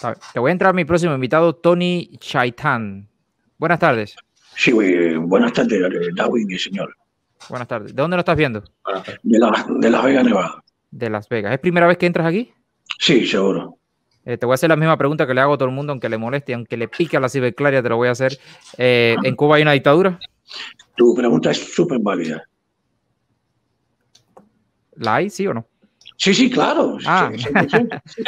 A ver, te voy a entrar a mi próximo invitado, Tony Chaitan. Buenas tardes. Sí, buenas tardes, Darwin, señor. Buenas tardes. ¿De dónde lo estás viendo? De Las Vegas, Nevada. De Las Vegas. ¿Es primera vez que entras aquí? Sí, seguro. Te voy a hacer la misma pregunta que le hago a todo el mundo, aunque le moleste, aunque le pique a la ciberclaria, te lo voy a hacer. ¿En Cuba hay una dictadura? Tu pregunta es súper válida. ¿La hay, sí o no? Sí, claro. Ah. Sí,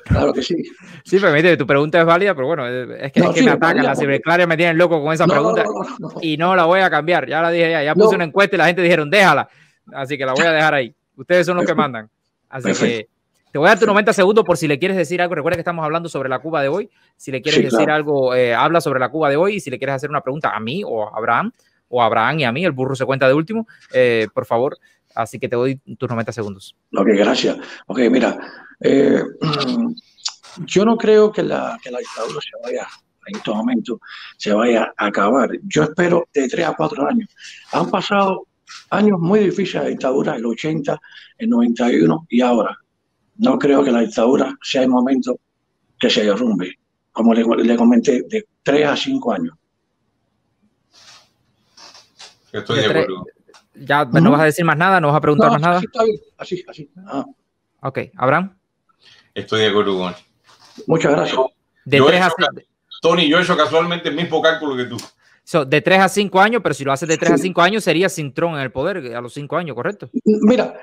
claro que sí. Sí, permite, tu pregunta es válida, pero bueno, es que me atacan, la ciberclaria me tienen loco con esa pregunta y no la voy a cambiar. Ya la dije, ya puse una encuesta y la gente dijeron, déjala. Así que la voy a dejar ahí. Ustedes son los que mandan. Así que te voy a dar tu 90 segundos por si le quieres decir algo. Recuerda que estamos hablando sobre la Cuba de hoy. Si le quieres decir algo, habla sobre la Cuba de hoy. Y si le quieres hacer una pregunta a mí o a Abraham y a mí, el burro se cuenta de último, por favor. Así que te doy tus 90 segundos. Ok, gracias. Ok, mira, yo no creo que la dictadura se vaya, en este momento, se vaya a acabar. Yo espero de 3 a 4 años. Han pasado años muy difíciles de dictadura, el 80, el 91 y ahora. No creo que la dictadura sea el momento que se derrumbe. Como le comenté, de 3 a 5 años. Estoy de acuerdo. Ya no vas a decir más nada, no vas a preguntar más nada. Así está bien, así. Ok, Abraham. Estoy de acuerdo con él. Muchas gracias. Tony, yo he hecho casualmente el mismo cálculo que tú. De 3 a 5 años, pero si lo haces de 3 a 5 años, sería sin Trump en el poder a los 5 años, ¿correcto? Mira,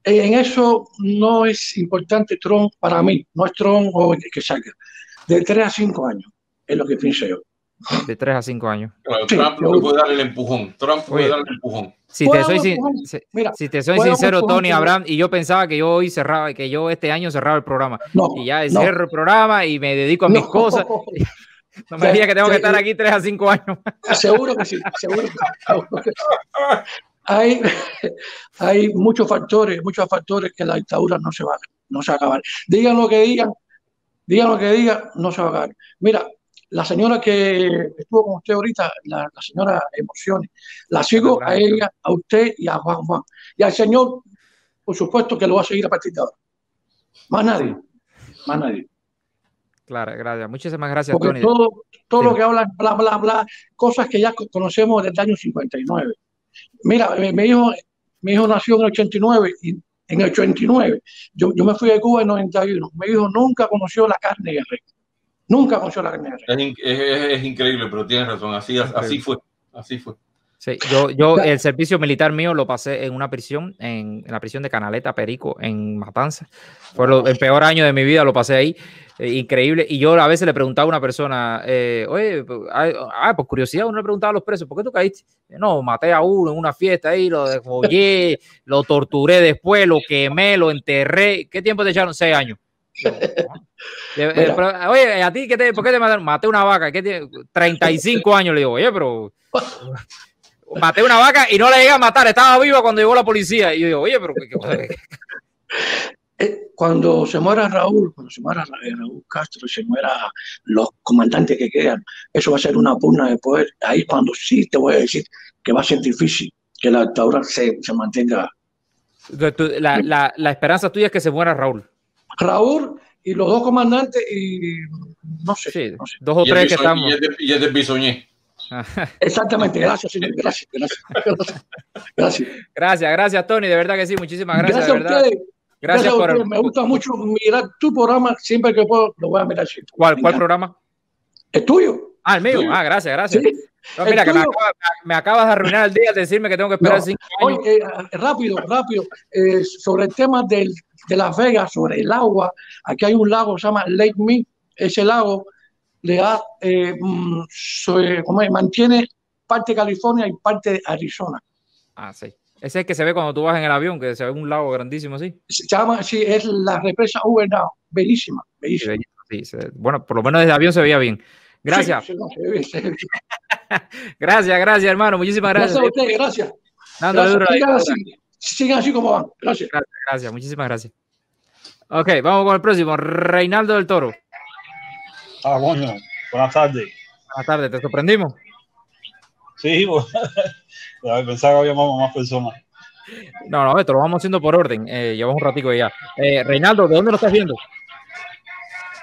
en eso no es importante Trump para mí. No es Trump o que salga. De 3 a 5 años es lo que pienso yo. De 3 a 5 años. Claro, Trump no puede darle el empujón. Trump puede darle el empujón. Si te soy sincero, Tony, Abraham, y yo pensaba que yo hoy cerraba, que yo este año cerraba el programa. Y ya cierro el programa y me dedico a mis cosas. No me digas que tengo que estar aquí 3 a 5 años. Seguro que sí, seguro que sí. Hay muchos factores que la dictadura no se va a acabar. Digan lo que digan, no se va a acabar. Mira, la señora que estuvo con usted ahorita, la señora Emociones, la sigo a ella, a usted y a Juan. Y al señor, por supuesto que lo va a seguir a partir de ahora. Más nadie. Claro, gracias. Muchísimas gracias, porque Tony. Todo lo que hablan, bla, cosas que ya conocemos desde el año 59. Mira, mi hijo nació en el 89 y en el 89 yo me fui de Cuba en el 91. Mi hijo nunca conoció la carne de res. Nunca conoció la carne de res. Es increíble, pero tienes razón. Así fue. Sí, yo el servicio militar mío lo pasé en una prisión, en la prisión de Canaleta, Perico, en Matanzas. Fue el peor año de mi vida, lo pasé ahí. Increíble. Y yo a veces le preguntaba a una persona, oye, por curiosidad, uno le preguntaba a los presos, ¿por qué tú caíste? No, maté a uno en una fiesta ahí, lo degollé, lo torturé después, lo quemé, lo enterré. ¿Qué tiempo te echaron? 6 años. Oye, ¿a ti por qué te mataron? Maté una vaca. 35 años. Le digo, oye, pero... maté una vaca y no la llegué a matar, estaba viva cuando llegó la policía. Y yo digo, oye, pero cuando se muera Raúl Castro, se muera los comandantes que quedan, eso va a ser una pugna de poder. Ahí cuando sí te voy a decir que va a ser difícil que la dictadura se mantenga. La esperanza tuya es que se muera Raúl y los 2 comandantes y no sé. 2 o 3 que estamos. Y es de Bisoñé. Exactamente, gracias, señor. Gracias, Tony, de verdad que sí, muchísimas gracias. Gracias de verdad. Gracias por ustedes. Me gusta mucho mirar tu programa, siempre que puedo lo voy a mirar. ¿Cuál programa? ¿El tuyo? El mío. Gracias. Sí. No, mira, que me acabas de arruinar el día de decirme que tengo que esperar 5 años. Oye, rápido, sobre el tema de Las Vegas, sobre el agua. Aquí hay un lago que se llama Lake Mead. Ese lago le da, mantiene parte de California y parte de Arizona. Sí. Ese es el que se ve cuando tú vas en el avión, que se ve un lago grandísimo así. Se llama, sí, es la represa Ubernaut. Bellísima. Sí, bueno, por lo menos desde el avión se veía bien. Gracias. Sí, se ve bien. Gracias, hermano. Muchísimas gracias. Gracias a ustedes, gracias. Sigan así como van. Gracias, muchísimas gracias. Ok, vamos con el próximo. Reinaldo del Toro. Coño. Buenas tardes. Buenas tardes, ¿te sorprendimos? Sí, pensaba que había más personas. No, esto lo vamos haciendo por orden. Llevamos un ratico ya. Reinaldo, ¿de dónde lo estás viendo?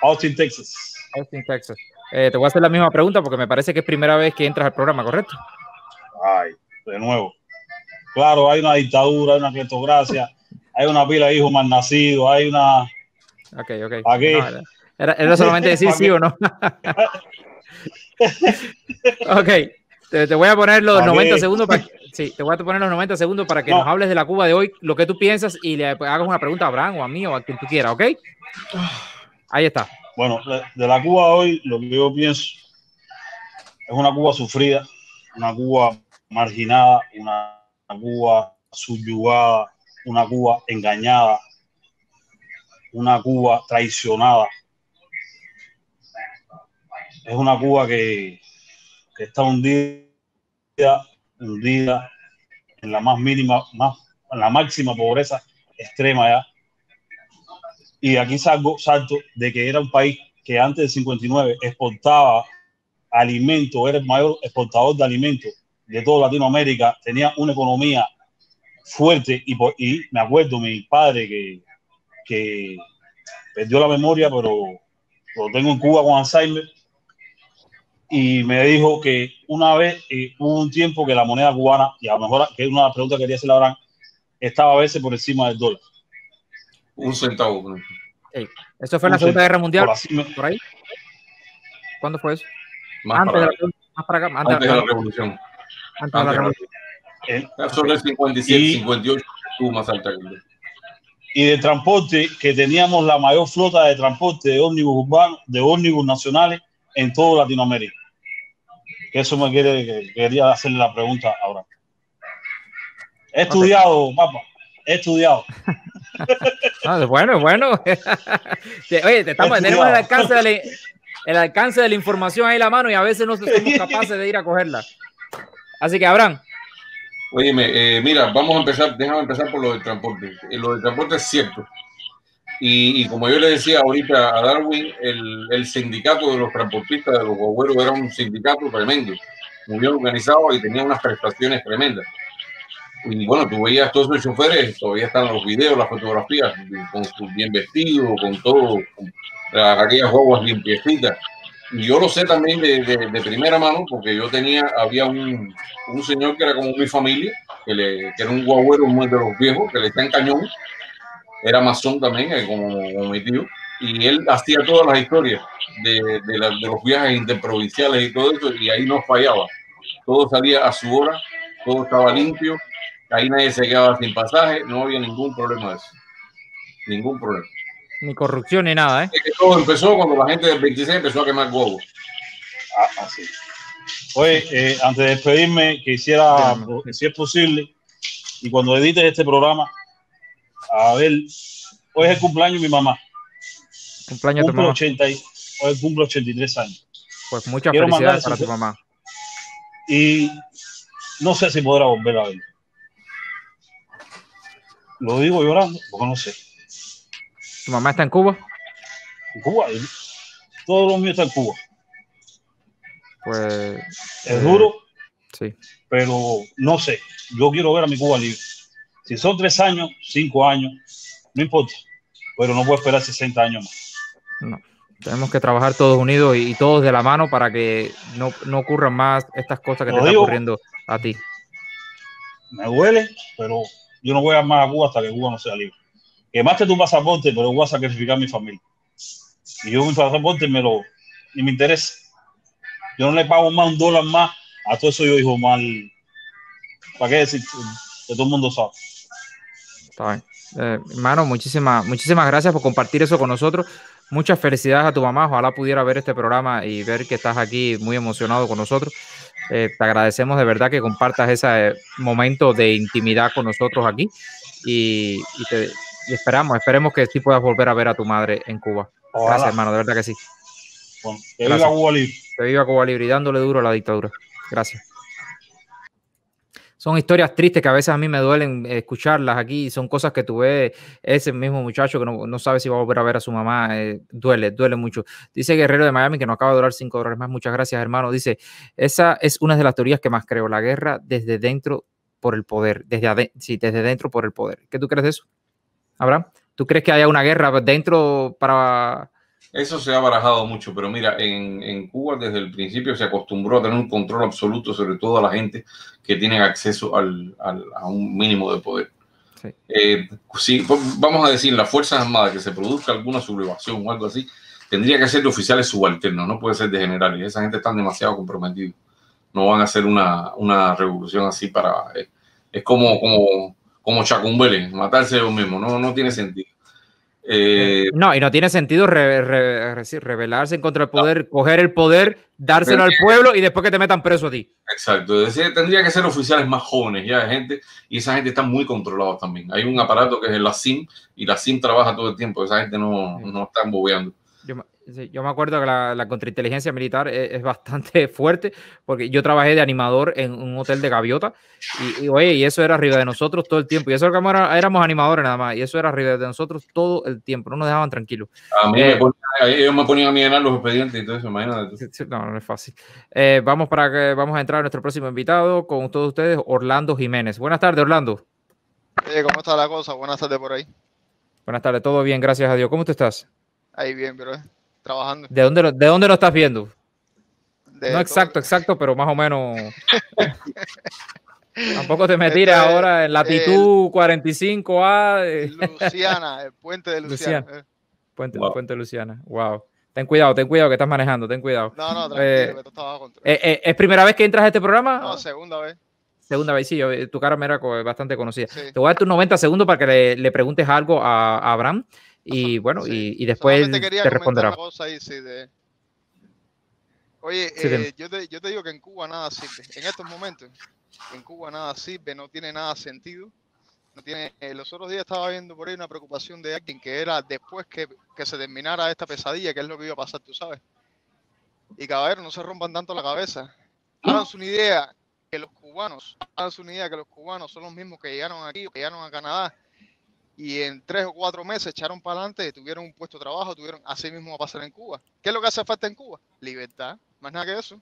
Austin, Texas. Austin, Texas. Te voy a hacer la misma pregunta porque me parece que es primera vez que entras al programa, ¿correcto? Ay, de nuevo. Claro, hay una dictadura, hay una cleptocracia, hay una pila de hijos mal nacidos, hay una... Ok. Aquí. No, era solamente decir sí o no. Ok, te voy a poner los 90 segundos para... Sí, te voy a poner los 90 segundos para que nos hables de la Cuba de hoy, lo que tú piensas y le hagas una pregunta a Abraham o a mí o a quien tú quieras, ¿ok? Ahí está. Bueno, de la Cuba de hoy, lo que yo pienso es una Cuba sufrida, una Cuba marginada, una Cuba subyugada, una Cuba engañada, una Cuba traicionada. Es una Cuba que está hundida en la más mínima, en la máxima pobreza extrema ya. Y aquí salto de que era un país que antes del 59 exportaba alimentos, era el mayor exportador de alimentos de toda Latinoamérica, tenía una economía fuerte y me acuerdo mi padre que perdió la memoria, pero lo tengo en Cuba con Alzheimer, y me dijo que una vez hubo un tiempo que la moneda cubana, y a lo mejor que es una de las preguntas que quería hacer Abraham, estaba a veces por encima del dólar. Un centavo. Sí. Eso fue en la Segunda Guerra Mundial, por ahí. ¿Cuándo fue eso? Antes de la revolución. Antes de la revolución. Sobre el 57, 58 estuvo más alta. Y de transporte, que teníamos la mayor flota de transporte de ómnibus urbanos, de ómnibus nacionales en toda Latinoamérica. Que eso quería hacerle la pregunta ahora. He estudiado, papá, he estudiado. Bueno. Oye, tenemos el alcance de la información ahí en la mano y a veces no somos capaces de ir a cogerla. Así que, Abraham. Óyeme, mira, déjame empezar por lo del transporte. Lo del transporte es cierto. Y como yo le decía ahorita a Darwin, el sindicato de los transportistas de los guagüeros era un sindicato tremendo, muy bien organizado y tenía unas prestaciones tremendas. Y bueno, tú veías todos esos choferes, todavía están los videos, las fotografías, con sus bien vestidos, con todo, con aquellas guaguas limpiecitas. Y yo lo sé también de primera mano, porque había un señor que era como mi familia, que era un guagüero de los viejos, que le está en cañón, era masón también, como mi tío, y él hacía todas las historias de los viajes interprovinciales y todo eso, y ahí no fallaba. Todo salía a su hora, todo estaba limpio, ahí nadie se quedaba sin pasaje, no había ningún problema de eso. Ningún problema. Ni corrupción ni nada, ¿eh? Todo empezó cuando la gente del 26 empezó a quemar huevos. Así. Oye, antes de despedirme, quisiera, si es posible, y cuando edites este programa, a ver, hoy es el cumpleaños de mi mamá. Cumpleaños de tu mamá. Hoy cumple 83 años. Pues muchas felicidades para tu mamá. Y no sé si podrá volver a verlo. Lo digo llorando, porque no sé. ¿Tu mamá está en Cuba? En Cuba. Todo lo mío está en Cuba. Pues... Es duro. Sí. Pero no sé. Yo quiero ver a mi Cuba libre. Si son 3 años, 5 años, no importa. Pero no puedo esperar 60 años más. No. Tenemos que trabajar todos unidos y todos de la mano para que no ocurran más estas cosas que te están ocurriendo a ti. Me duele, pero yo no voy a más a Cuba hasta que Cuba no sea libre. Quemaste tu pasaporte, pero voy a sacrificar a mi familia. Y yo mi pasaporte ni me interesa. Yo no le pago más $1 más a todo eso yo hijo mal. ¿Para qué decir? Que todo el mundo sabe. Está bien. Hermano, muchísimas gracias por compartir eso con nosotros. Muchas felicidades a tu mamá. Ojalá pudiera ver este programa y ver que estás aquí muy emocionado con nosotros. Te agradecemos de verdad que compartas ese momento de intimidad con nosotros aquí y esperemos que sí puedas volver a ver a tu madre en Cuba. Ojalá. Gracias, hermano, de verdad que sí. Bueno, que viva Cuba libre. Que viva Cuba libre y dándole duro a la dictadura. Gracias. Son historias tristes que a veces a mí me duelen escucharlas aquí. Son cosas que tú ves, ese mismo muchacho que no sabe si va a volver a ver a su mamá. Duele mucho. Dice Guerrero de Miami que nos acaba de donar $5 más. Muchas gracias, hermano. Dice, esa es una de las teorías que más creo. La guerra desde dentro por el poder. Desde dentro por el poder. ¿Qué tú crees de eso, Abraham? ¿Tú crees que haya una guerra dentro para Eso se ha barajado mucho, pero mira, en Cuba desde el principio se acostumbró a tener un control absoluto sobre toda la gente que tiene acceso a un mínimo de poder. Sí. Si vamos a decir, las Fuerzas Armadas, que se produzca alguna sublevación o algo así, tendría que ser de oficiales subalternos, no puede ser de generales. Esa gente está demasiado comprometida. No van a hacer una revolución así para... es como Chacumbele, matarse ellos mismos, no tiene sentido. No, y no tiene sentido rebelarse en contra del poder, coger el poder, dárselo al pueblo y después que te metan preso a ti. Exacto, es decir, tendría que ser oficiales más jóvenes ya de gente, y esa gente está muy controlada también. Hay un aparato que es la CIM, y la CIM trabaja todo el tiempo, esa gente no está bobeando. Yo me acuerdo que la contrainteligencia militar es bastante fuerte, porque yo trabajé de animador en un hotel de gaviota y eso era arriba de nosotros todo el tiempo. Y eso éramos animadores nada más, y eso era arriba de nosotros todo el tiempo, no nos dejaban tranquilos. A mí ellos me ponían a mí a llenar los expedientes y todo eso, imagínate. No es fácil. Vamos a entrar a nuestro próximo invitado con todos ustedes, Orlando Jiménez. Buenas tardes, Orlando. ¿Cómo está la cosa? Buenas tardes por ahí. Buenas tardes, todo bien, gracias a Dios. ¿Cómo tú estás? Ahí bien, pero trabajando. ¿De dónde lo estás viendo? No exacto, pero más o menos. Tampoco te me tires ahora en latitud 45A. Luciana, el puente de Luciana. Puente de Luciana. Wow. Ten cuidado que estás manejando, ten cuidado. No, tranquilo, que tú estás bajo control. ¿Es primera vez que entras a este programa? No, segunda vez. Segunda vez, sí, tu cara me era bastante conocida. Sí. Te voy a dar tus 90 segundos para que le preguntes algo a Abraham. Y bueno, sí. y después te responderá. Una cosa ahí, Oye, yo te digo que en Cuba nada sirve. En estos momentos, en Cuba nada sirve, no tiene nada sentido. No tiene. Los otros días estaba viendo por ahí una preocupación de alguien que era después que se terminara esta pesadilla, que es lo que iba a pasar, tú sabes. Y caballero, no se rompan tanto la cabeza. Háganse una idea que los cubanos son los mismos que llegaron aquí, que llegaron a Canadá. Y en 3 o 4 meses echaron para adelante, tuvieron un puesto de trabajo, así mismo va a pasar en Cuba. ¿Qué es lo que hace falta en Cuba? Libertad, más nada que eso.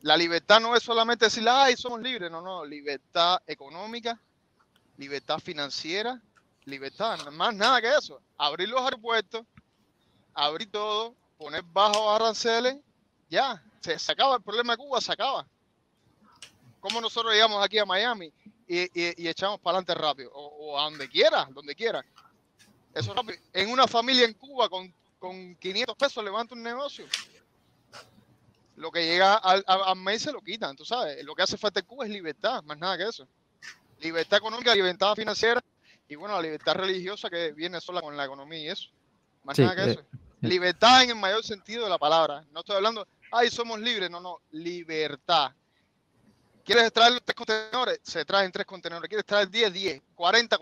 La libertad no es solamente decir, ay, somos libres, no, libertad económica, libertad financiera, libertad, más nada que eso. Abrir los aeropuertos, abrir todo, poner bajos aranceles, ya, se acaba el problema de Cuba, se acaba. Como nosotros llegamos aquí a Miami y echamos para adelante rápido, o a donde quiera. Eso rápido. En una familia en Cuba con 500 pesos levanta un negocio. Lo que llega al mes se lo quitan, tú sabes. Lo que hace falta en Cuba es libertad, más nada que eso. Libertad económica, libertad financiera y bueno, la libertad religiosa que viene sola con la economía y eso. Más nada que eso. Libertad en el mayor sentido de la palabra. No estoy hablando, ay, somos libres, no, libertad. ¿Quieres traer los 3 contenedores? Se traen 3 contenedores. ¿Quieres traer 10? 40.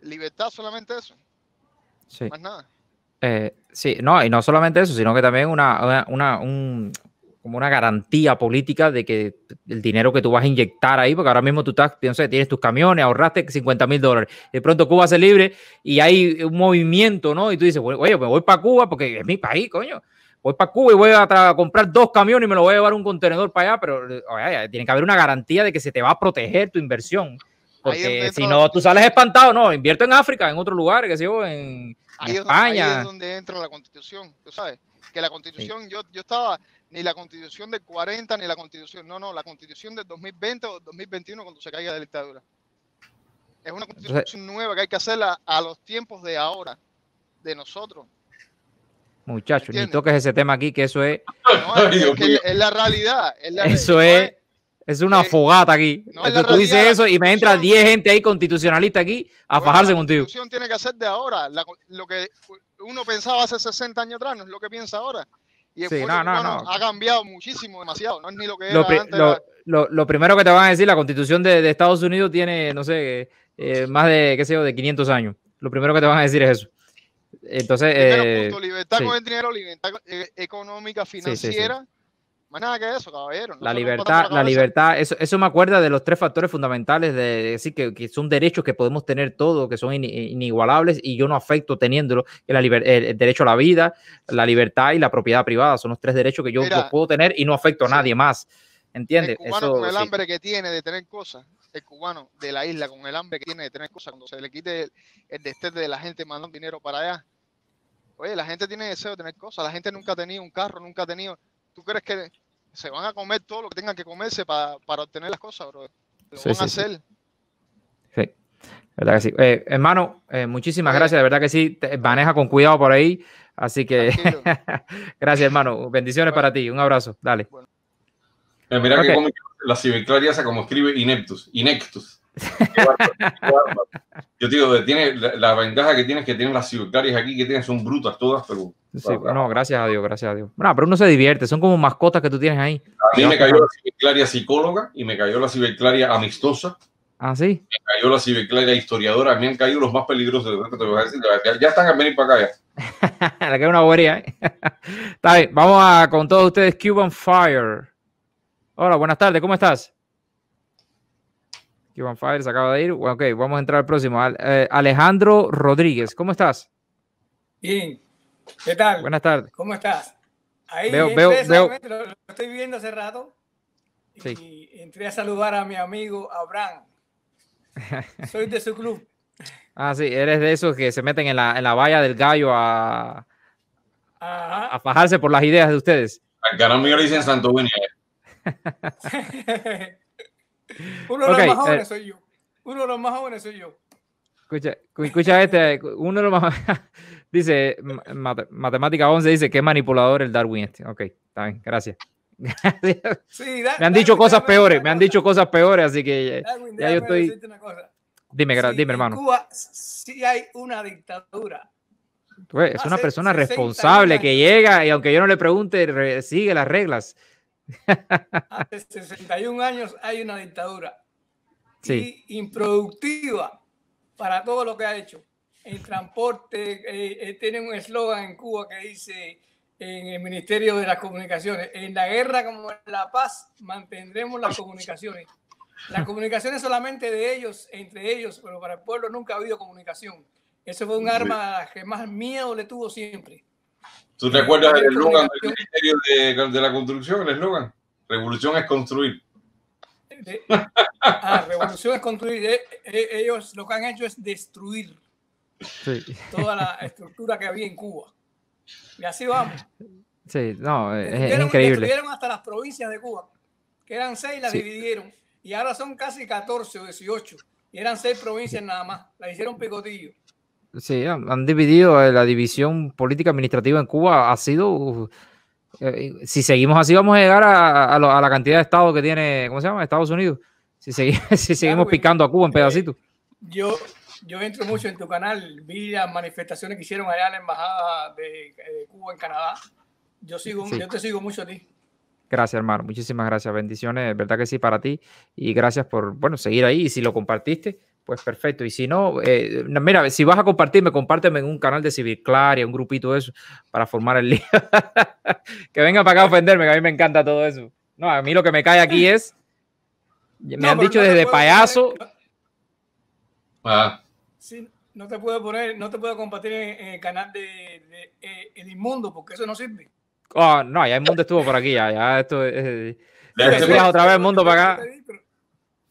Libertad, solamente eso. Sí. Más nada. Sí, no, y no solamente eso, sino que también como una garantía política de que el dinero que tú vas a inyectar ahí, porque ahora mismo tú tienes tus camiones, ahorraste $50,000. De pronto Cuba se libre y hay un movimiento, ¿no? Y tú dices, oye, me voy para Cuba porque es mi país, coño. Voy para Cuba y voy a comprar 2 camiones y me lo voy a llevar un contenedor para allá, pero tiene que haber una garantía de que se te va a proteger tu inversión. Porque si no, tú sales espantado, no, invierto en África, en otro lugar, que sé yo, en España. Ahí es donde entra la Constitución, tú sabes, que la Constitución, sí. Yo estaba, ni la Constitución del 40, ni la Constitución, no, la Constitución del 2020 o 2021 cuando se caiga la dictadura. Es una Constitución nueva que hay que hacerla a los tiempos de ahora, de nosotros. Muchachos, ni toques ese tema aquí, que eso es... No, es la realidad. Eso es una fogata aquí. No, tú dices eso y me entra 10 gente ahí constitucionalista aquí a fajarse contigo. La Constitución tiene que ser de ahora. Lo que uno pensaba hace 60 años atrás no es lo que piensa ahora. Y el pueblo cubano ha cambiado muchísimo, demasiado. No es ni lo que era antes. Lo primero que te van a decir, la Constitución de Estados Unidos tiene, no sé, más de, qué sé yo, de 500 años. Lo primero que te van a decir es eso. Entonces, libertad con el dinero, libertad económica, financiera, sí. Más nada que eso, caballero. La libertad, eso me acuerda de los 3 factores fundamentales de decir que son derechos que podemos tener todos, que son inigualables y yo no afecto teniéndolo, que el derecho a la vida, la libertad y la propiedad privada, son los 3 derechos que yo los puedo tener y no afecto a nadie más, ¿entiendes? El cubano con el hambre que tiene de tener cosas, el cubano de la isla con el hambre que tiene de tener cosas, cuando se le quite el destete de la gente mandando dinero para allá, Oye, la gente tiene deseo de tener cosas. La gente nunca ha tenido un carro, nunca ha tenido. ¿Tú crees que se van a comer todo lo que tengan que comerse para obtener las cosas, bro? Lo Sí, van sí, a hacer. Sí, verdad que sí. Hermano, muchísimas gracias, de verdad que sí. Maneja con cuidado por ahí. Así que gracias, hermano. Bendiciones para ti. Un abrazo. Dale. Bueno. Mira que come la ciberclaria esa como escribe ineptus. Yo digo, tiene la ventaja que tiene es que tienen las ciberclarias aquí que tienen, son brutas todas, pero sí, no, gracias a Dios, gracias a Dios. No, pero uno se divierte, son como mascotas que tú tienes ahí. A mí me cayó la ciberclaria psicóloga y me cayó la ciberclaria amistosa. Ah, sí. Me cayó la ciberclaria historiadora. Me han caído los más peligrosos. Ya están a venir para acá ya. Le queda una bobería, ¿eh? Está bien, vamos con todos ustedes, Cuban Fire. Hola, buenas tardes, ¿cómo estás? Cuban Fire se acaba de ir. Ok, vamos a entrar al próximo. Alejandro Rodríguez, ¿cómo estás? Bien, ¿qué tal? Buenas tardes. ¿Cómo estás? Ahí veo. Lo estoy viendo hace rato. Sí. Y entré a saludar a mi amigo Abraham. Soy de su club. Ah, sí, eres de esos que se meten en la valla del gallo a fajarse por las ideas de ustedes. Al canal mío le dicen Santo Benia. Uno de los más jóvenes soy yo. Uno de los más jóvenes soy yo. Escucha uno de los más dice, Matemática 11 dice que es manipulador el Darwin este. Ok, está bien, gracias. Sí, me han dicho cosas peores, así que Darwin, ya yo estoy... Dime, hermano. En Cuba sí hay una dictadura. Pues, es una persona responsable que llega y aunque yo no le pregunte, sigue las reglas. Hace 61 años hay una dictadura. Sí. Y improductiva para todo lo que ha hecho. En transporte, tienen un eslogan en Cuba que dice en el Ministerio de las Comunicaciones: en la guerra como en la paz mantendremos las comunicaciones. Las comunicaciones solamente de ellos, entre ellos, pero para el pueblo nunca ha habido comunicación. Eso fue un arma que más miedo le tuvo siempre. ¿Tú te acuerdas del eslogan del Ministerio de la Construcción? El eslogan: revolución es construir. Revolución es construir. Ellos lo que han hecho es destruir toda la estructura que había en Cuba. Y así vamos. Sí, no, es increíble. Destruyeron hasta las provincias de Cuba, que eran 6, las dividieron. Y ahora son casi 14 o 18. Y eran 6 provincias nada más. La hicieron picotillo. Sí, han dividido la división política administrativa en Cuba. Ha sido... si seguimos así, vamos a llegar a la cantidad de estados que tiene, ¿cómo se llama? Estados Unidos. Si seguimos picando a Cuba en pedacitos. Yo entro mucho en tu canal. Vi las manifestaciones que hicieron allá en la embajada de Cuba en Canadá. Yo te sigo mucho a ti. Gracias, hermano. Muchísimas gracias. Bendiciones, verdad que sí, para ti. Y gracias por, seguir ahí. Y si lo compartiste, pues perfecto. Y si no, mira, si vas a compartirme, compárteme en un canal de Ciberclaria, un grupito de eso, para formar el lío. Que venga para acá a ofenderme, que a mí me encanta todo eso. No, a mí lo que me cae aquí es, me han dicho desde payaso. Sí, no te puedo compartir en el canal de El Inmundo, porque eso no sirve. Oh, no, ya el mundo estuvo por aquí, ya esto es... otra vez el mundo para acá.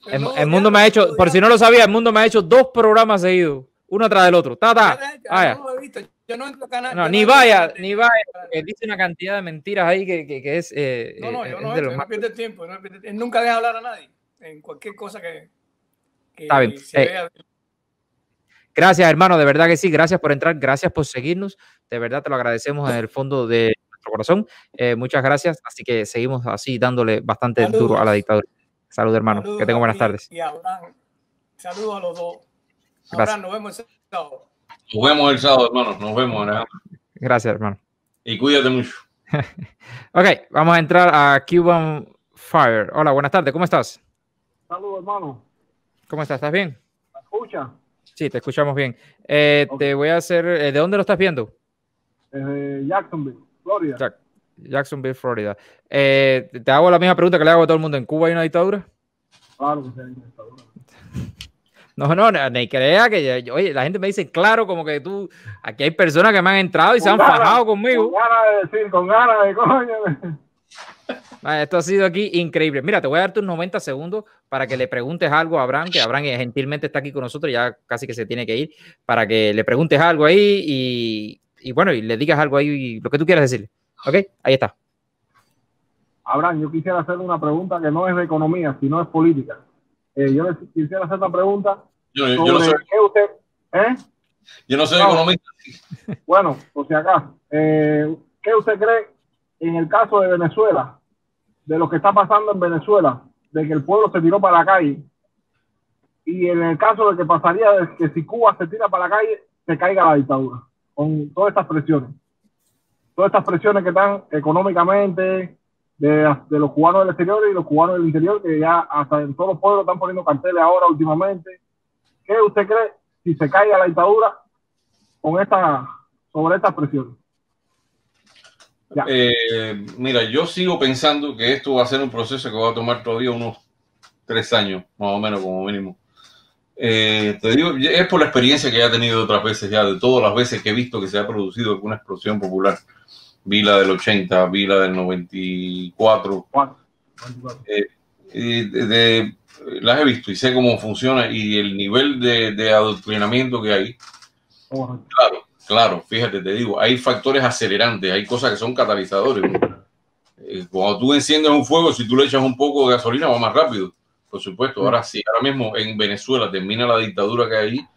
El mundo me ha hecho, por si no lo sabía, el mundo me ha hecho 2 programas seguidos, uno tras del otro. Yo no entro al canal. No, ni vaya. Dice una cantidad de mentiras ahí que es... yo no pierdo el tiempo. Él nunca deja hablar a nadie en cualquier cosa que está bien. Se vea. Gracias, hermano, de verdad que sí. Gracias por entrar, gracias por seguirnos. De verdad te lo agradecemos en el fondo de nuestro corazón. Muchas gracias. Así que seguimos así dándole bastante duro a la dictadura. Salud, hermano. Que tenga buenas tardes. Y Abraham. Saludos a los dos. Gracias. Abraham, nos vemos el sábado. Nos vemos el sábado, hermano. Nos vemos, Alejandro. Gracias, hermano. Y cuídate mucho. Ok, vamos a entrar a Cuban Fire. Hola, buenas tardes. ¿Cómo estás? Saludos, hermano. ¿Cómo estás? ¿Estás bien? ¿Me escucha? Sí, te escuchamos bien. Te voy a hacer... ¿de dónde lo estás viendo? Jacksonville, Florida. Jacksonville, Florida. Te hago la misma pregunta que le hago a todo el mundo. ¿En Cuba hay una dictadura? Claro que sí hay una dictadura. No, ni crea que... oye, la gente me dice, claro, como que tú... Aquí hay personas que me han entrado y se han fajado conmigo. Con ganas de decir, con ganas de coño. Esto ha sido aquí increíble. Mira, te voy a darte unos 90 segundos para que le preguntes algo a Abraham, que Abraham gentilmente está aquí con nosotros, ya casi que se tiene que ir, para que le preguntes algo ahí y y bueno, y le digas algo ahí, lo que tú quieras decirle. Ok, ahí está. Abraham, yo quisiera hacer una pregunta que no es de economía, sino es política. Yo quisiera hacer una pregunta Yo sobre no sé. qué usted... Yo no soy economista. Bueno, por si acaso. ¿Qué usted cree en el caso de Venezuela, de lo que está pasando en Venezuela, de que el pueblo se tiró para la calle, y en el caso de que pasaría de que si Cuba se tira para la calle, se caiga la dictadura, con todas estas presiones que están económicamente de los cubanos del exterior y los cubanos del interior, que ya hasta en todos los pueblos están poniendo carteles ahora últimamente? ¿Qué usted cree si se caiga la dictadura sobre estas presiones? Mira, yo sigo pensando que esto va a ser un proceso que va a tomar todavía unos 3 años, más o menos, como mínimo. Te digo, es por la experiencia que ya he tenido otras veces, ya de todas las veces que he visto que se ha producido alguna explosión popular. Vi la del 80, vi la del 94. Las he visto y sé cómo funciona y el nivel de adoctrinamiento que hay. Claro, fíjate, te digo, hay factores acelerantes, hay cosas que son catalizadores. Cuando tú enciendes un fuego, si tú le echas un poco de gasolina, va más rápido, por supuesto. Ahora sí, ahora mismo en Venezuela termina la dictadura que hay ahí,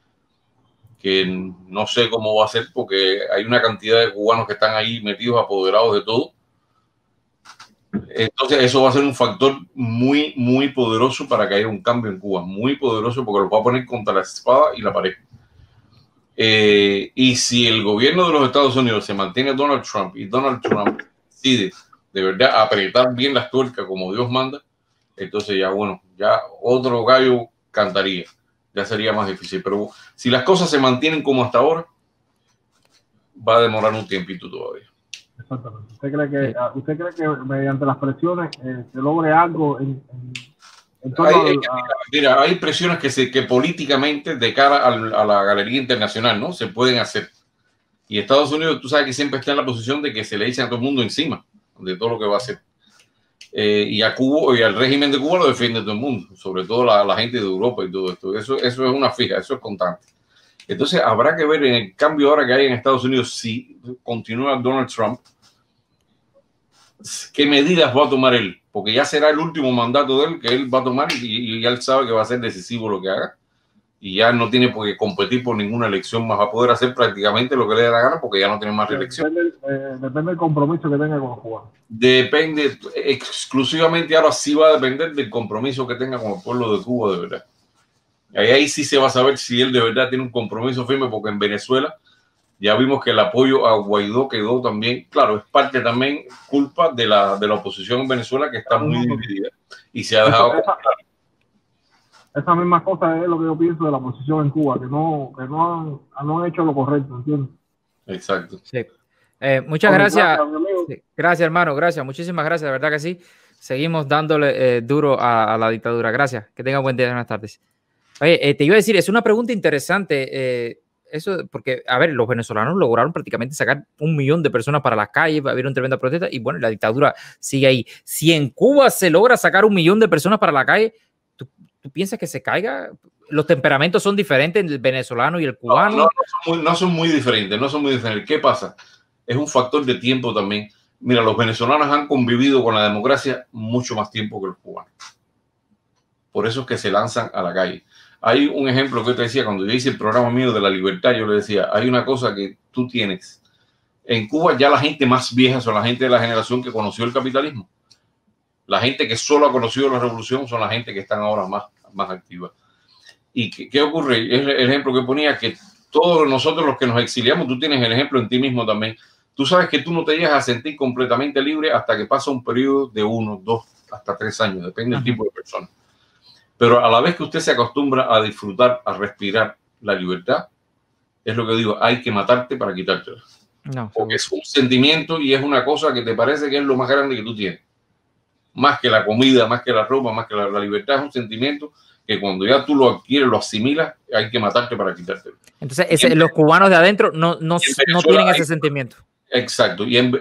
que no sé cómo va a ser, porque hay una cantidad de cubanos que están ahí metidos, apoderados de todo. Entonces eso va a ser un factor muy, muy poderoso para que haya un cambio en Cuba, muy poderoso, porque lo va a poner contra la espada y la pared. Y si el gobierno de los Estados Unidos se mantiene Donald Trump y Donald Trump decide de verdad apretar bien las tuercas como Dios manda, entonces ya bueno, ya otro gallo cantaría, ya sería más difícil. Pero si las cosas se mantienen como hasta ahora, va a demorar un tiempito todavía. Exactamente. ¿Usted cree que mediante las presiones se logre algo mira, hay presiones que políticamente de cara a la galería internacional, ¿no? Se pueden hacer. Y Estados Unidos, tú sabes que siempre está en la posición de que se le echen a todo el mundo encima de todo lo que va a hacer. Y a Cuba y al régimen de Cuba lo defiende todo el mundo, sobre todo la gente de Europa y todo esto. Eso es una fija, eso es constante. Entonces habrá que ver en el cambio ahora que hay en Estados Unidos, si continúa Donald Trump, qué medidas va a tomar él, porque ya será el último mandato de él que él va a tomar y ya él sabe que va a ser decisivo lo que haga y ya no tiene por qué competir por ninguna elección más, va a poder hacer prácticamente lo que le dé la gana porque ya no tiene más reelección. Depende del compromiso que tenga con los cubanos. Depende exclusivamente, ahora sí va a depender del compromiso que tenga con el pueblo de Cuba de verdad. Ahí sí se va a saber si él de verdad tiene un compromiso firme, porque en Venezuela ya vimos que el apoyo a Guaidó quedó también, claro, es parte también culpa de la oposición en Venezuela, que está muy dividida y se ha dejado. Esa misma cosa es lo que yo pienso de la oposición en Cuba, que no han hecho lo correcto, ¿entiendes? Exacto. Sí. Muchas gracias. Sí, gracias, hermano, gracias, muchísimas gracias, de verdad que sí. Seguimos dándole duro a la dictadura. Gracias, que tenga buen día, buenas tardes. Oye, te iba a decir, es una pregunta interesante. Eso, porque, a ver, los venezolanos lograron prácticamente sacar 1 millón de personas para las calles, va a haber una tremenda protesta y bueno, la dictadura sigue ahí. Si en Cuba se logra sacar 1 millón de personas para la calle, ¿tú piensas que se caiga? ¿Los temperamentos son diferentes el venezolano y el cubano? No son muy diferentes, no son muy diferentes. ¿Qué pasa? Es un factor de tiempo también. Mira, los venezolanos han convivido con la democracia mucho más tiempo que los cubanos. Por eso es que se lanzan a la calle. Hay un ejemplo que yo te decía, cuando yo hice el programa mío de la libertad, yo le decía, hay una cosa que tú tienes. En Cuba ya la gente más vieja son la gente de la generación que conoció el capitalismo. La gente que solo ha conocido la revolución son la gente que están ahora más activa. ¿Y qué ocurre? Es el ejemplo que ponía, que todos nosotros los que nos exiliamos, tú tienes el ejemplo en ti mismo también. Tú sabes que tú no te llegas a sentir completamente libre hasta que pasa un periodo de 1, 2, hasta 3 años, depende del tipo de persona. Pero a la vez que usted se acostumbra a disfrutar, a respirar la libertad, es lo que digo, hay que matarte para quitártela. No, porque es un sentimiento y es una cosa que te parece que es lo más grande que tú tienes. Más que la comida, más que la ropa, más que la libertad, es un sentimiento que cuando ya tú lo adquieres, lo asimilas, hay que matarte para quitártelo. Entonces, los cubanos de adentro no tienen ese sentimiento. Exacto. Y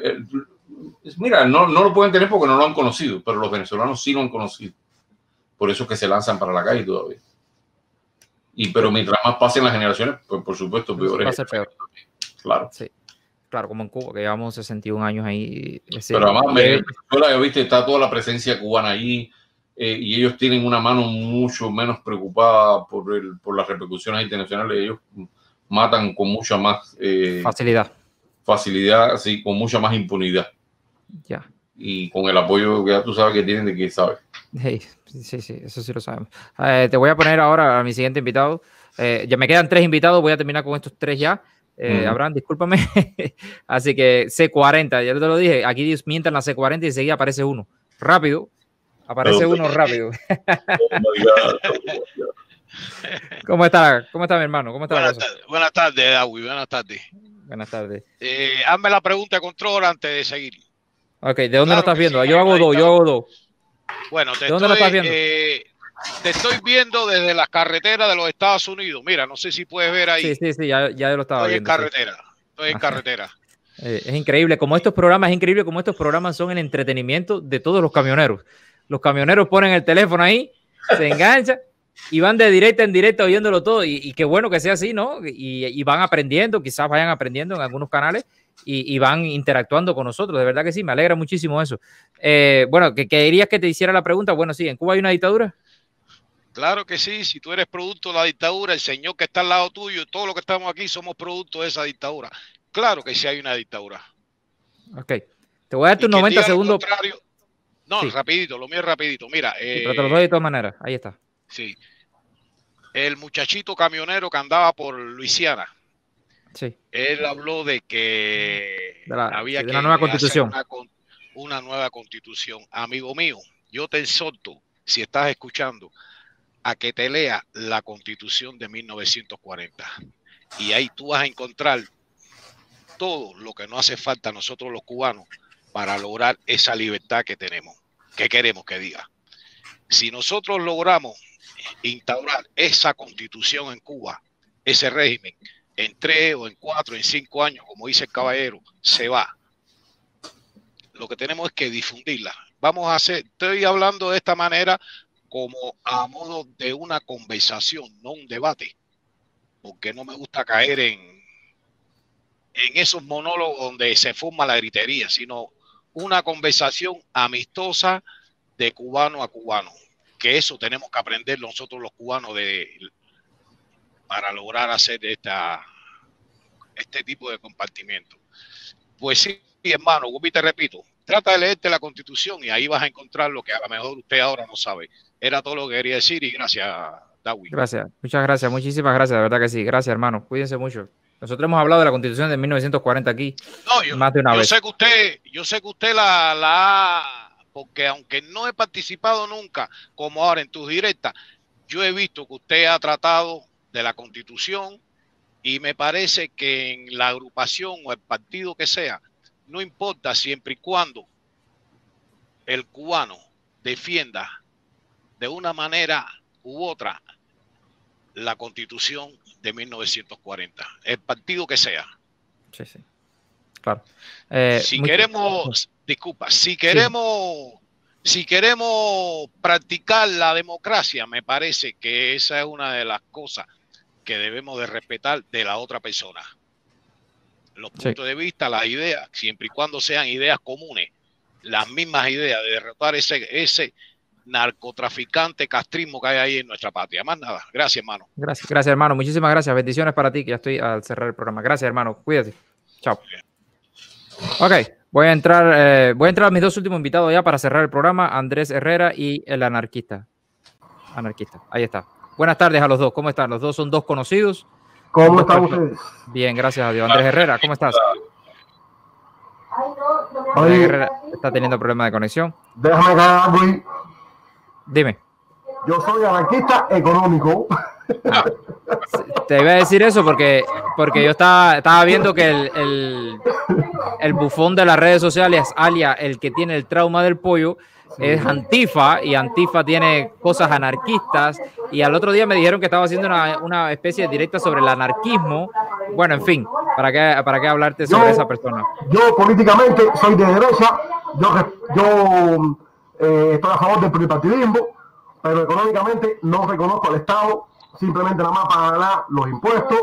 mira, no lo pueden tener porque no lo han conocido, pero los venezolanos sí lo han conocido. Por eso es que se lanzan para la calle todavía. Pero mientras más pasen las generaciones, pues por supuesto, peor va a ser peor. Claro. Sí. Claro, como en Cuba, que llevamos 61 años ahí. Pero además, Venezuela, viste, está toda la presencia cubana allí y ellos tienen una mano mucho menos preocupada por las repercusiones internacionales. Ellos matan con mucha más facilidad, así, con mucha más impunidad. Ya. Y con el apoyo que ya tú sabes que tienen de quién sabe. Hey, sí, eso sí lo sabemos. Te voy a poner ahora a mi siguiente invitado. Ya me quedan 3 invitados, voy a terminar con estos 3 ya. Abraham, discúlpame. Así que C40, ya te lo dije, aquí mientan la C40 y enseguida aparece uno. Rápido, aparece uno rápido. ¿Cómo está mi hermano? ¿Cómo está la cosa? Buenas tardes, Dawi, buenas tardes. Buenas tardes. Hazme la pregunta de control antes de seguir. Ok, ¿de dónde lo estás viendo? Sí, yo hago dos. Bueno, ¿de dónde lo estás viendo? Te estoy viendo desde las carreteras de los Estados Unidos. Mira, no sé si puedes ver ahí. Sí, ya lo estaba viendo. Estoy en carretera. Es increíble como estos programas son el entretenimiento de todos los camioneros. Los camioneros ponen el teléfono ahí, se enganchan y van de directa en directa oyéndolo todo. Y qué bueno que sea así, ¿no? Y van aprendiendo, quizás vayan aprendiendo en algunos canales y van interactuando con nosotros. De verdad que sí, me alegra muchísimo eso. Bueno, que querías que te hiciera la pregunta. Bueno, sí, ¿en Cuba hay una dictadura? Claro que sí, si tú eres producto de la dictadura, el señor que está al lado tuyo, todos los que estamos aquí somos producto de esa dictadura. Claro que sí hay una dictadura. Ok, te voy a dar tus 90 segundos. No, sí. Rapidito, lo mío es rapidito. Mira, pero te lo doy de todas maneras, ahí está. Sí, el muchachito camionero que andaba por Luisiana. Sí. Él habló de que había una nueva constitución. Una nueva constitución. Amigo mío, yo te exhorto, si estás escuchando, a que te lea la Constitución de 1940. Y ahí tú vas a encontrar todo lo que nos hace falta a nosotros los cubanos para lograr esa libertad que tenemos, que queremos que diga. Si nosotros logramos instaurar esa Constitución en Cuba, ese régimen, en 3 o en 4, en 5 años, como dice el caballero, se va. Lo que tenemos es que difundirla. Estoy hablando de esta manera como a modo de una conversación, no un debate, porque no me gusta caer en esos monólogos donde se forma la gritería, sino una conversación amistosa de cubano a cubano, que eso tenemos que aprender nosotros los cubanos para lograr hacer este tipo de compartimiento. Pues sí, hermano, y te repito, trata de leerte la Constitución y ahí vas a encontrar lo que a lo mejor usted ahora no sabe. Era todo lo que quería decir y gracias, Dawi. Gracias, muchas gracias, muchísimas gracias, de verdad que sí. Gracias, hermano. Cuídense mucho. Nosotros hemos hablado de la Constitución de 1940 aquí más de una vez. Yo sé que usted la porque aunque no he participado nunca, como ahora en tus directas, yo he visto que usted ha tratado de la Constitución y me parece que en la agrupación o el partido que sea, no importa siempre y cuando el cubano defienda de una manera u otra la Constitución de 1940, el partido que sea. Sí, claro. Si queremos practicar la democracia, me parece que esa es una de las cosas que debemos de respetar de la otra persona. Los puntos de vista, las ideas, siempre y cuando sean ideas comunes, las mismas ideas de derrotar ese narcotraficante castrismo que hay ahí en nuestra patria. Más nada. Gracias, hermano. Gracias, hermano. Muchísimas gracias. Bendiciones para ti, que ya estoy al cerrar el programa. Gracias, hermano. Cuídate. Chao. Ok, voy a entrar a mis 2 últimos invitados ya para cerrar el programa. Andrés Herrera y el anarquista. Ahí está. Buenas tardes a los dos. ¿Cómo están? Los dos son 2 conocidos. ¿Cómo están ustedes? Bien, gracias a Dios. Andrés Herrera, ¿cómo estás? Andrés Herrera está teniendo problemas de conexión. Déjame caer, Luis. Dime. Yo soy anarquista económico. Te iba a decir eso porque yo estaba viendo que el bufón de las redes sociales, alias el que tiene el trauma del pollo, es Antifa, y Antifa tiene cosas anarquistas, y al otro día me dijeron que estaba haciendo una especie de directa sobre el anarquismo. Bueno, en fin, ¿para qué hablarte sobre esa persona? Yo políticamente soy de derecha, yo estoy a favor del pluripartidismo, pero económicamente no reconozco al Estado, simplemente nada más para ganar los impuestos,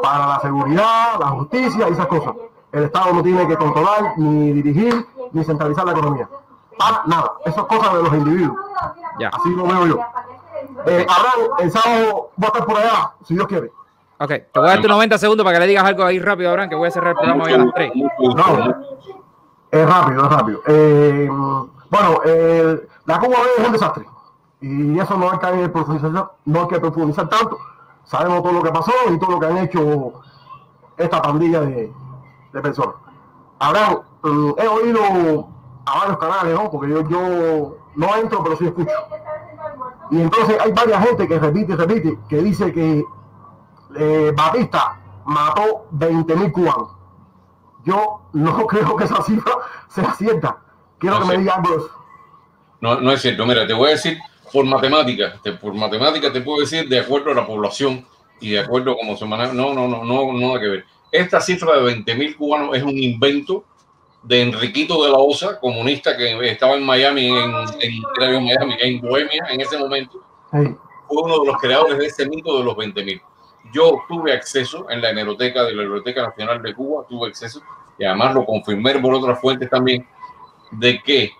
para la seguridad, la justicia y esas cosas. el Estado no tiene que controlar, ni dirigir, ni centralizar la economía. Para nada. Eso es cosa de los individuos. Ya. Así lo veo yo. Abraham, el sábado voy a estar por allá, si Dios quiere. Ok, te voy a dar tus 90 segundos para que le digas algo ahí rápido, Abraham, que voy a cerrar el programa hoy a las 3. No, es rápido. Bueno, la Cuba B es un desastre. Y eso no hay que profundizar, no hay que profundizar tanto. Sabemos todo lo que pasó y todo lo que han hecho esta pandilla de personas. Abraham, he oído a varios canales, ¿no? Porque yo no entro, pero sí escucho. Y entonces hay varias gente que repite, que dice que Batista mató 20.000 cubanos. Yo no creo que esa cifra sea cierta. Quiero que me diga algo de eso. No es cierto. Mira, te voy a decir por matemáticas. Por matemáticas te puedo decir de acuerdo a la población y de acuerdo a cómo se maneja. No, nada que ver. Esta cifra de 20.000 cubanos es un invento de Enriquito de la Osa, comunista que estaba en Miami, en Bohemia en ese momento. Sí. Fue uno de los creadores de ese mito de los 20.000. Yo tuve acceso en la hemeroteca de la Biblioteca Nacional de Cuba, tuve acceso, y además lo confirmé por otras fuentes también, de que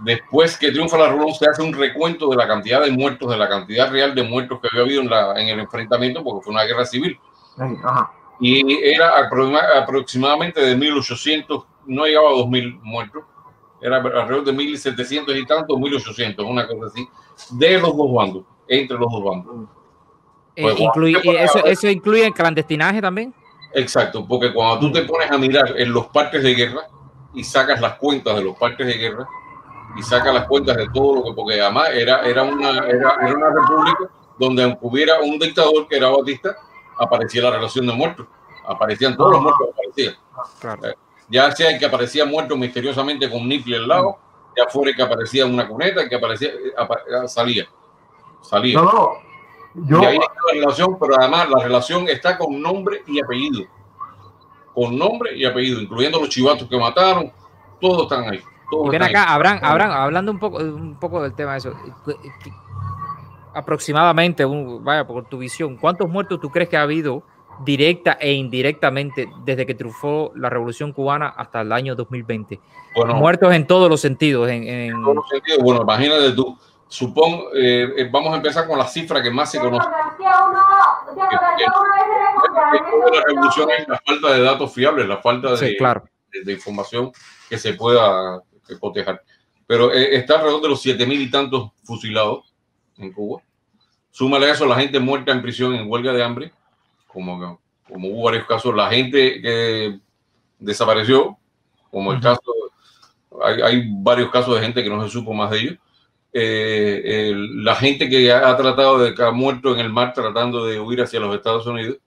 después que triunfa la revolución se hace un recuento de la cantidad de muertos, de la cantidad real de muertos que había habido en el enfrentamiento, porque fue una guerra civil. Sí, ajá. Y era aproximadamente de 1.800, no llegaba a 2.000 muertos, era alrededor de 1.700 y tantos, 1.800, una cosa así, de los dos bandos, entre los dos bandos. ¿Eso incluye clandestinaje también? Exacto, porque cuando tú te pones a mirar en los parques de guerra y sacas las cuentas de los parques de guerra y sacas las cuentas de todo lo que, porque además era una república donde aunque hubiera un dictador que era Batista, aparecía la relación de muertos, aparecían todos los muertos, aparecían. Claro. Ya sea el que aparecía muerto misteriosamente con Nifli al lado, ya fuera el que aparecía en una cuneta, el que aparecía, salía. No. Y ahí está la relación, pero además la relación está con nombre y apellido. Con nombre y apellido, incluyendo los chivatos que mataron, todos están ahí. Todos y ven acá, Abraham, hablando un poco del tema de eso. Aproximadamente, vaya, por tu visión, ¿cuántos muertos tú crees que ha habido directa e indirectamente desde que triunfó la Revolución Cubana hasta el año 2020? Bueno, muertos en todos los sentidos. En todos los sentidos. Bueno, imagínate tú. Vamos a empezar con la cifra que más se conoce. La revolución es la falta de datos fiables, la falta de información que se pueda cotejar. Pero está alrededor de los 7.000 y tantos fusilados en Cuba. Súmale a eso la gente muerta en prisión en huelga de hambre, como hubo varios casos, la gente que desapareció, como el caso, hay varios casos de gente que no se supo más de ellos. La gente que ha tratado de que ha muerto en el mar tratando de huir hacia los Estados Unidos,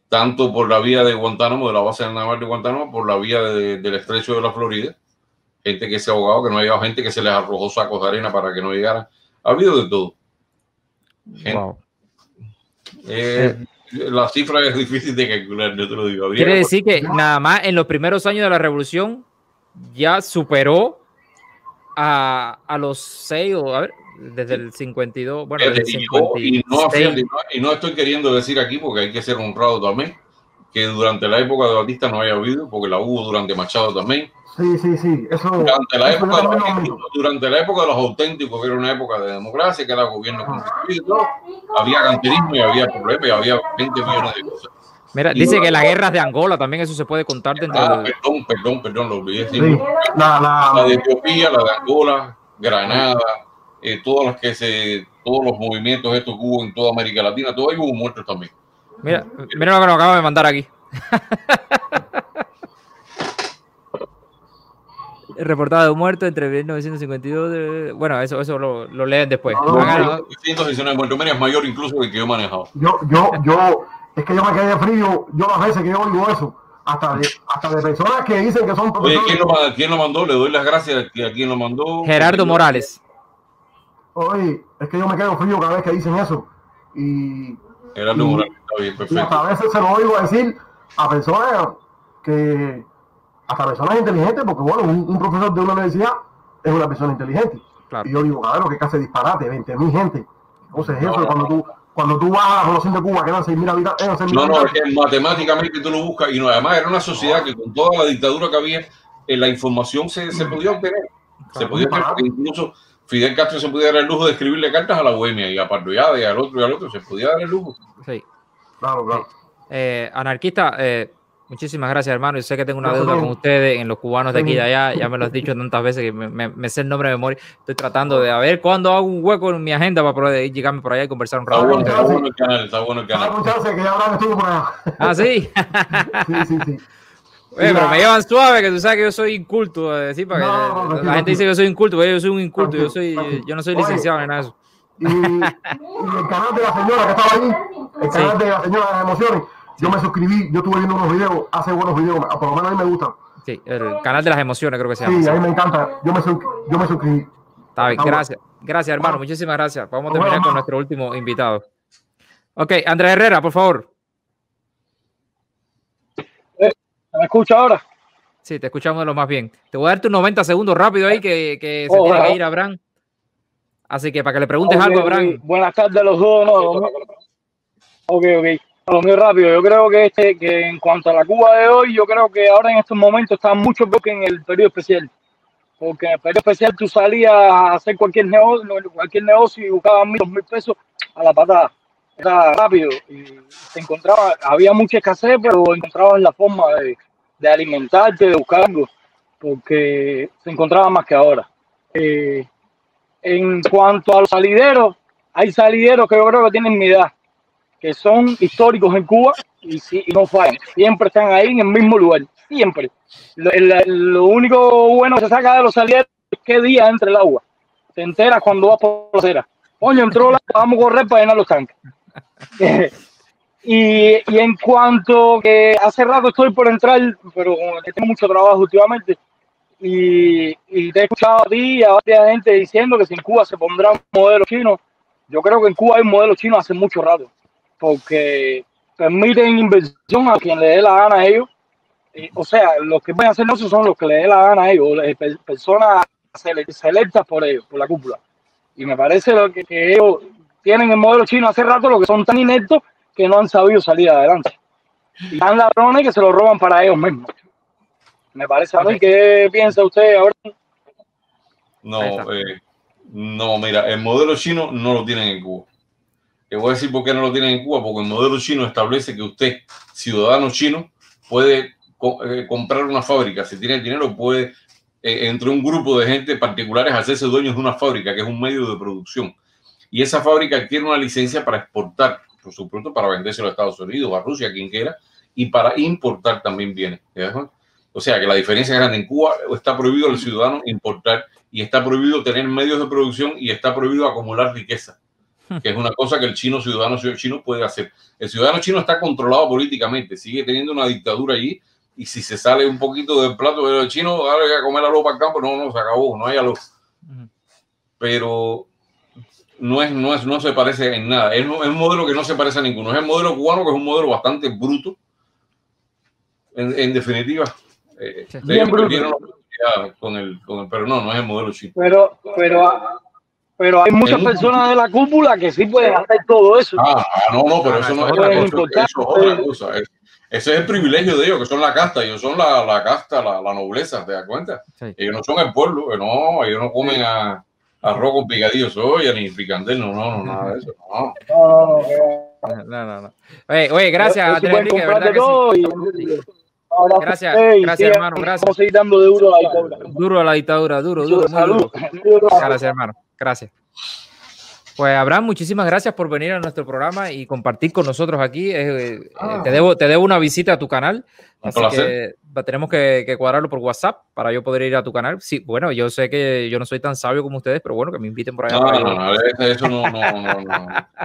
tanto por la vía de Guantánamo, de la base naval de Guantánamo, por la vía del estrecho de la Florida, gente que se ha ahogado, que no ha llegado, gente que se les arrojó sacos de arena para que no llegaran. Ha habido de todo. Wow. La cifra es difícil de calcular, yo te lo digo. Quiere decir que nada más en los primeros años de la revolución ya superó a los 6, o a ver, desde el 52, bueno, desde el 56. Y no estoy queriendo decir aquí, porque hay que ser honrado también, que durante la época de Batista no haya habido, porque la hubo durante Machado también. Sí. Eso, durante la época de los auténticos, que era una época de democracia, que era gobierno constituido y todo, había canterismo y había problemas y había 20 millones de cosas. Mira, dice que las guerras de Angola también, eso se puede contar dentro Perdón, lo olvidé. Sí. La de Etiopía, la de Angola, Granada, todos los movimientos estos que hubo en toda América Latina, todo ahí hubo muertos también. Mira lo que nos acaba de mandar aquí. El reportado de un muerto entre 1952. Bueno, eso lo leen después. 119 muertos, es mayor incluso que yo he manejado. Es que yo me quedé frío, yo las veces que yo oigo eso, hasta de personas que dicen que son profesores. Oye, ¿quién lo mandó? Le doy las gracias a quien lo mandó. Gerardo Morales. Oye, es que yo me quedo frío cada vez que dicen eso. Gerardo Morales, está bien, perfecto. Y hasta a veces se lo oigo decir a personas hasta personas inteligentes, porque bueno, un profesor de una universidad es una persona inteligente. Claro. Y yo digo, claro, que casi disparate, 20.000 gente. Entonces eso, cuando tú vas a la población de Cuba, que eran 6.000 habitantes. No, es que matemáticamente tú lo buscas y no, además era una sociedad que con toda la dictadura que había, la información se podía obtener. Se podía obtener, porque incluso Fidel Castro se podía dar el lujo de escribirle cartas a la Bohemia y a Pardollada y al otro, se podía dar el lujo. Sí. Claro. Anarquista, muchísimas gracias, hermano. Yo sé que tengo una deuda con ustedes, en los cubanos de aquí y de allá. Ya me lo has dicho tantas veces que me sé el nombre de memoria. Estoy tratando de ver cuándo hago un hueco en mi agenda para poder llegarme por allá y conversar un rato. Está bueno el canal, está bueno el canal. Que ya ahora estuvo por allá. Ah, sí. Sí. Oye, pero me llevan suave, que tú sabes que yo soy inculto, decir, para que la gente dice que yo soy inculto, pero yo soy un inculto, yo no soy licenciado ni nada de eso. Y el canal de la señora que estaba ahí, el canal de la señora de las emociones, yo me suscribí, yo estuve viendo unos videos, hace buenos videos, por lo menos a mí me gustan. Sí, el canal de las emociones creo que se llama. Sí, a mí me encanta, yo me suscribí. Está bien, gracias hermano, muchísimas gracias. Vamos a terminar con nuestro último invitado. Ok, Andrés Herrera, por favor. ¿Me escucha ahora? Sí, te escuchamos de lo más bien. Te voy a dar tus 90 segundos rápido ahí que se tiene que ir Abraham. Así que para que le preguntes algo a Abraham. Buenas tardes a los dos. No. Ok. Lo mío rápido. Yo creo que en cuanto a la Cuba de hoy, yo creo que ahora en estos momentos está mucho peor que en el periodo especial. Porque en el periodo especial tú salías a hacer cualquier negocio y buscabas 1.000 pesos a la patada. Era rápido y te encontraba, había mucha escasez, pero encontrabas la forma de alimentarte, de buscar algo, porque se encontraba más que ahora. En cuanto a los salideros, hay salideros que yo creo que tienen mi edad, que son históricos en Cuba y no fallan, siempre están ahí en el mismo lugar, siempre. Lo único bueno que se saca de los salideros es qué día entra el agua, te enteras cuando vas por la acera. Coño, entró vamos a correr para llenar los tanques. Y en cuanto que hace rato estoy por entrar, pero tengo mucho trabajo últimamente, y te he escuchado a ti y a varias gente diciendo que si en Cuba se pondrá un modelo chino. Yo creo que en Cuba hay un modelo chino hace mucho rato, porque permiten inversión a quien le dé la gana a ellos. O sea, los que pueden hacer eso son los que le dé la gana a ellos, personas selectas por ellos, por la cúpula. Y me parece que ellos tienen el modelo chino hace rato, lo que son tan ineptos que no han sabido salir adelante. Y tan ladrones que se lo roban para ellos mismos. Me parece a mí. ¿Qué piensa usted ahora? No, mira, el modelo chino no lo tienen en Cuba. Te voy a decir por qué no lo tienen en Cuba, porque el modelo chino establece que usted, ciudadano chino, puede comprar una fábrica. Si tiene dinero, puede, entre un grupo de gente particulares, hacerse dueños de una fábrica, que es un medio de producción. Y esa fábrica tiene una licencia para exportar, por supuesto, para vendérselo a Estados Unidos, a Rusia, a quien quiera, y para importar también bienes. O sea, que la diferencia es grande. En Cuba está prohibido al ciudadano importar y está prohibido tener medios de producción y está prohibido acumular riqueza, que es una cosa que el ciudadano chino puede hacer. El ciudadano chino está controlado políticamente, sigue teniendo una dictadura allí, y si se sale un poquito del plato del chino, dale a comer arroz para el campo, no, se acabó, no hay arroz. Pero no se parece en nada. Es un modelo que no se parece a ninguno. Es el modelo cubano, que es un modelo bastante bruto. En definitiva, bien bruto. Pero no es el modelo chino. Pero hay muchas personas de la cúpula que sí pueden hacer todo eso. No, pero eso no es otra cosa. Ese es el privilegio de ellos, que son la casta. Ellos son la casta, la nobleza, ¿te das cuenta? Sí. Ellos no son el pueblo, ellos no comen arroz con picadillo soya, ni fricandel, no, nada de eso. No. Oye, gracias, Andrés Enrique, de verdad que sí. Gracias, hermano, gracias. Vamos a seguir dando duro a la dictadura. Duro a la dictadura, duro. Gracias, hermano, gracias. Pues Abraham, muchísimas gracias por venir a nuestro programa y compartir con nosotros aquí. Te debo una visita a tu canal, así que tenemos que cuadrarlo por WhatsApp para yo poder ir a tu canal. Sí, bueno, yo sé que yo no soy tan sabio como ustedes, pero bueno, que me inviten por allá. Eso no.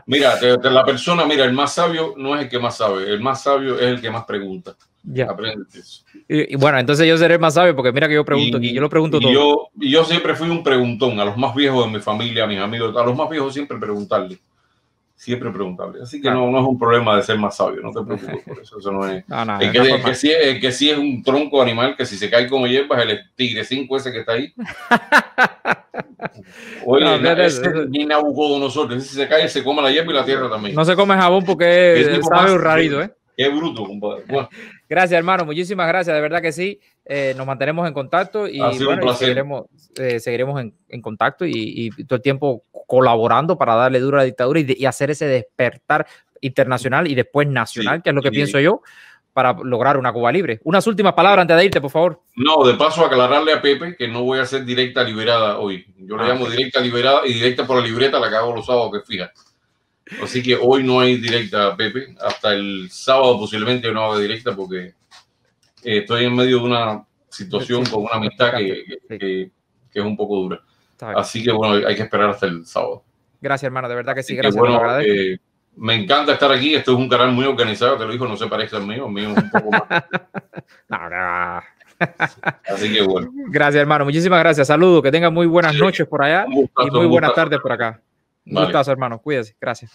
Mira, la persona, el más sabio no es el que más sabe, el más sabio es el que más pregunta. Ya. Y bueno, entonces yo seré más sabio porque mira que yo pregunto aquí, yo lo pregunto todo. Yo siempre fui un preguntón a los más viejos de mi familia, a mis amigos, a los más viejos siempre preguntarle. siempre preguntable. Así que no es un problema de ser más sabio, no te preocupes por eso. Eso no es. El que sí es un tronco animal que si se cae como hierbas, el tigre 5 ese que está ahí. Oye, ni Nabucodonosor, si se cae, se come la hierba y la tierra también. No se come jabón porque sabe un rarito, ¿eh? Qué bruto, compadre. Bueno. Gracias, hermano. Muchísimas gracias. De verdad que sí. Nos mantenemos en contacto y, bueno, seguiremos en contacto y todo el tiempo colaborando para darle duro a la dictadura y hacer ese despertar internacional y después nacional, que es lo que pienso yo, para lograr una Cuba libre. Unas últimas palabras antes de irte, por favor. No, de paso aclararle a Pepe que no voy a hacer directa liberada hoy. Yo le llamo directa liberada y directa por la libreta, la que hago los sábados, que fija. Así que hoy no hay directa, Pepe. Hasta el sábado posiblemente no haga directa porque estoy en medio de una situación con una amistad que es un poco dura. Así que bueno, hay que esperar hasta el sábado. Gracias, hermano, de verdad que sí. Así gracias, que, bueno, me encanta estar aquí. Esto es un canal muy organizado, te lo digo, no se parece al mío. El mío es un poco más. Así que bueno. Gracias, hermano. Muchísimas gracias. Saludos, que tengan muy buenas noches por allá y muy buenas tardes por acá. Un gustazo, hermano. Cuídese. Gracias.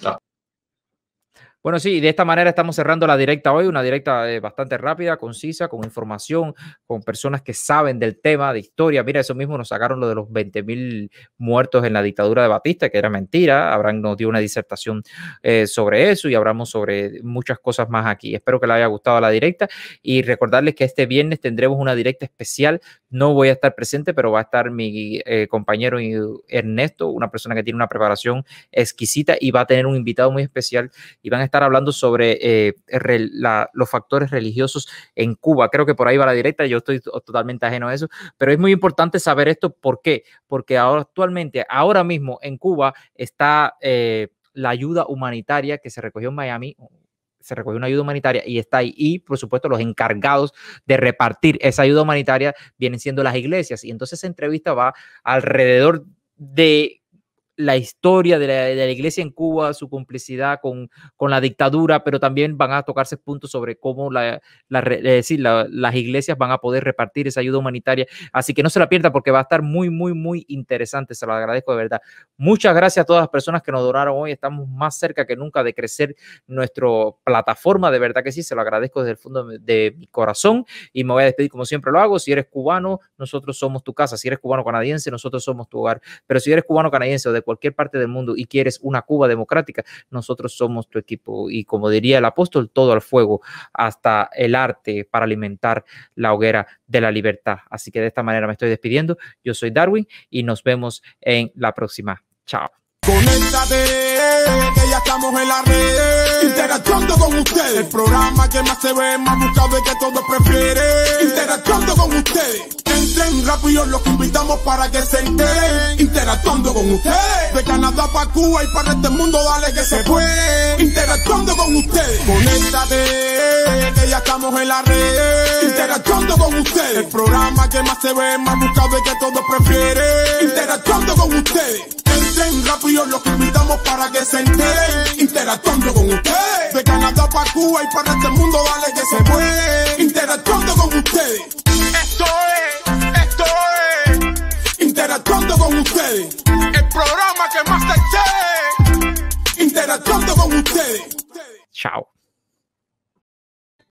Bueno, sí, de esta manera estamos cerrando la directa hoy, una directa bastante rápida, concisa, con información, con personas que saben del tema, de historia. Mira, eso mismo nos sacaron lo de los 20.000 muertos en la dictadura de Batista, que era mentira. Abraham nos dio una disertación sobre eso y hablamos sobre muchas cosas más aquí. Espero que les haya gustado la directa y recordarles que este viernes tendremos una directa especial. No voy a estar presente, pero va a estar mi compañero Ernesto, una persona que tiene una preparación exquisita y va a tener un invitado muy especial y van a estar hablando sobre los factores religiosos en Cuba. Creo que por ahí va la directa, yo estoy totalmente ajeno a eso, pero es muy importante saber esto. ¿Por qué? Porque ahora mismo en Cuba está la ayuda humanitaria que se recogió en Miami. Se recogió una ayuda humanitaria y está ahí. Y, por supuesto, los encargados de repartir esa ayuda humanitaria vienen siendo las iglesias. Y entonces esa entrevista va alrededor de la historia de la iglesia en Cuba, su complicidad con la dictadura, pero también van a tocarse puntos sobre cómo las iglesias van a poder repartir esa ayuda humanitaria. Así que no se la pierda porque va a estar muy, muy, muy interesante. Se lo agradezco de verdad. Muchas gracias a todas las personas que nos donaron hoy. Estamos más cerca que nunca de crecer nuestra plataforma. De verdad que sí, se lo agradezco desde el fondo de mi corazón y me voy a despedir como siempre lo hago. Si eres cubano, nosotros somos tu casa. Si eres cubano canadiense, nosotros somos tu hogar. Pero si eres cubano canadiense o de cualquier parte del mundo y quieres una Cuba democrática, nosotros somos tu equipo. Y como diría el apóstol, todo al fuego, hasta el arte para alimentar la hoguera de la libertad. Así que de esta manera me estoy despidiendo. Yo soy Darwin y nos vemos en la próxima. Chao. Conéctate, que ya estamos en la red, interactuando con ustedes. El programa que más se ve, más buscado y que todos prefieren, interactuando con ustedes. Entren rápido, los invitamos para que se enteren, interactuando con ustedes. De Canadá para Cuba y para este mundo, dale que se puede, interactuando con ustedes. Conéctate, que ya estamos en la red, interactuando con ustedes. El programa que más se ve, más buscado y que todos prefieren, interactuando con ustedes. Entren rápido, los invitamos para que se enteren, interactuando con ustedes. De Canadá para Cuba y para este mundo, dale que se puede, interactuando con ustedes. Esto es interactuando con ustedes. El programa que más te interactuando con ustedes. Chao.